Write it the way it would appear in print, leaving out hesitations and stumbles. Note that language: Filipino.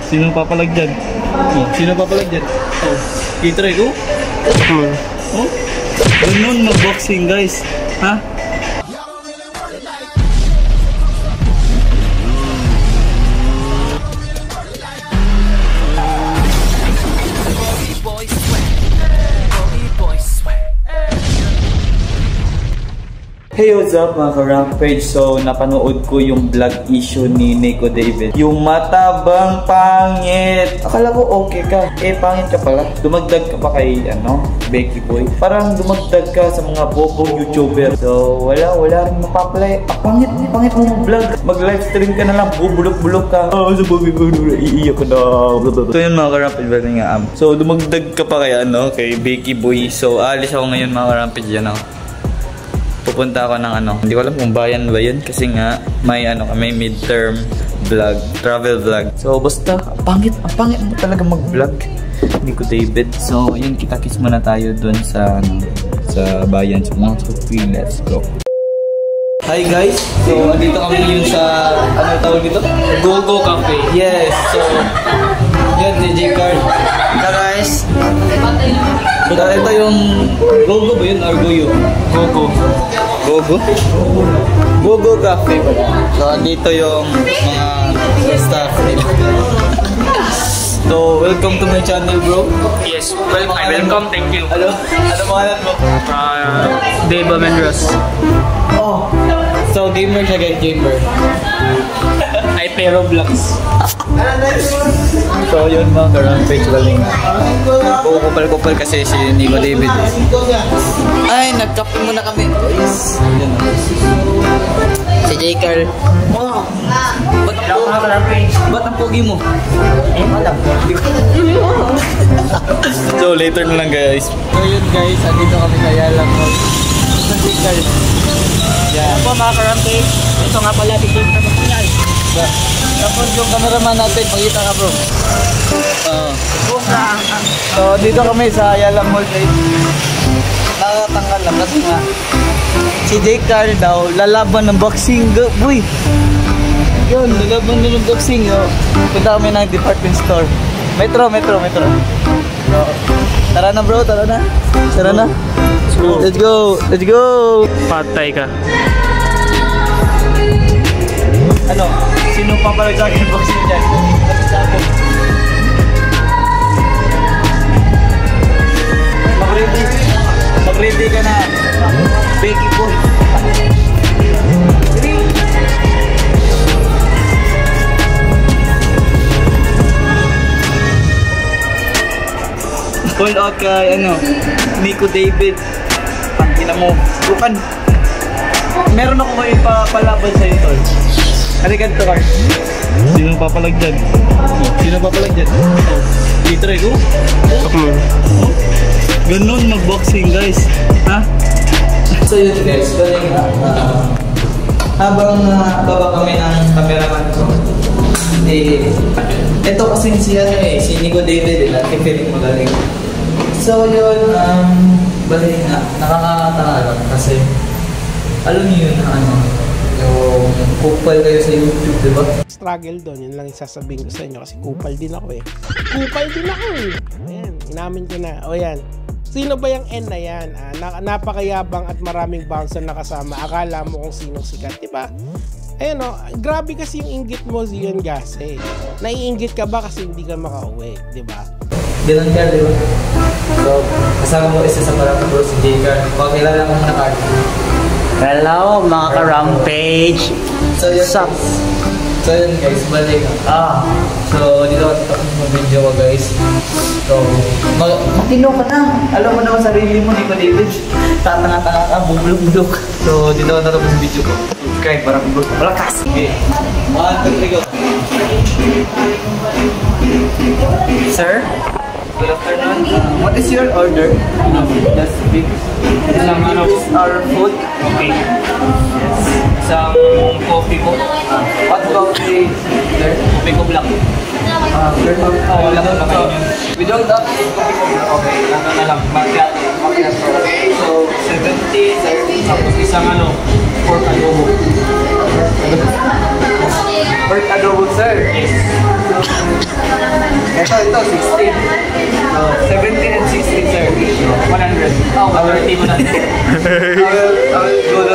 Sino papalag dyan? Sino papalag dyan? Kitry ko? Ganun mag-boxing guys. Ha? Hey, what's up mga ka-Rampage? So, napanood ko yung vlog issue ni Nico David. Yung matabang pangit. Akala ko okay ka. Pangit ka pala. Dumagdag ka pa kay, Becky Boy. Parang dumagdag ka sa mga bobong YouTuber. So, wala rin mapaplay. Pangit mo yung vlog. Mag-livestream ka na lang. Bubulok-bulok ka. Sa bagay ko, iiyak ko na. So, yun mga ka-Rampage. So, dumagdag ka pa kay, kay Becky Boy. So, alis ako ngayon mga ka-Rampage. Pupunta ako ng hindi ko alam kung bayan ba yun kasi nga may may midterm vlog, travel vlog. So basta ang pangit mo talaga mag-vlog, Nico David. So yun, kita-kiss muna tayo dun sa bayan. So mga trophy, let's go. Hi guys, so andito kami ngayon sa tawag dito? Gogo Cafe. Yes, so yan, DJ Card. Ito guys. Ito yung Gogo ba yun or Goyo? Gogo Cafe. So dito yung mga staff nila. So welcome to my channel, bro. Yes, welcome, thank you. Ano pangalan mo? Dave Menros. So gamer siya guys, gamer. Ay, pero vlogs. So yun mga ka-Rampage, galing kupal-kupal kasi si Nico David. Ay, nagkape muna kami. Si J. Carl. Ba't ang pogi mo? Wala. So later na lang guys. So yun guys, andito kami sa Yalang Mall. Si J. Carl. Yan po mga ka-Rampage. Ito nga pala, bigyan ka ba sinyal? Tapos yung cameraman natin, pakita ka bro. So dito kami sa Yalang Mall guys. Nakatanggal lang kasi nga si J. Carl daw lalaban ng boxing. Boy, yun, lalaban ng boxing. Punta kami ng department store. Metro. So, tara na bro, tara na. Let's go. Patay ka. Sino papalag sa akin boxing dyan? Mag-ready ka na, Becky Boy. Call out kay Nico David. Pangina mo, bukan. Meron ako ngayon palaban sa ito. Halikan to, Card. Sino papalag dyan? Kitry ko? Ganun mag-boxing guys. Ha? So yun guys, galing habang baba kami ng cameraman ko. Ito kasi si Nico David, feeling magaling. So yun, bali nga, nakakatanga lang kasi alam niyo yun yung kupal kayo sa YouTube, diba? Struggle doon, yun lang isasabihin ko sa inyo kasi kupal din ako eh. Ayan, inamin ko na. O yan, sino ba yung N na yan? Napakayabang at maraming bouncer na kasama. Akala mo kung sinong sikat, diba? Ayun grabe kasi yung inggit mo, Zion Gase. Naiinggit ka ba kasi hindi ka makauwi, diba? Ganun ka, diba? So, kasama mo isa sa parang bro si J. Carl. Pakilala mo muna, Carl. Hello mga ka-Rampage. So yun guys, balik. So dito ako video ko guys. So matino ka na. Alam mo naman sarili mo, Nico David. Tatanga-tanga ka, bubulok-bulok. So dito ako natapos yung video ko. Subscribe para kung gusto malakas. Okay. 1, 2, 3, go. Sir? Good afternoon. What is your order? Just big. Isang our food. Okay. Yes. Isang coffee po. What coffee? Sir? Coffee ko black. Without that, coffee ko black. Okay. Na lang. Macchiato. Okay. So, 70, sir. Tapos isang pork adobo. Pork adobo, sir. Yes. ito, 16. 17 and 16, sir. 100. Oh, 30 mo na. I will go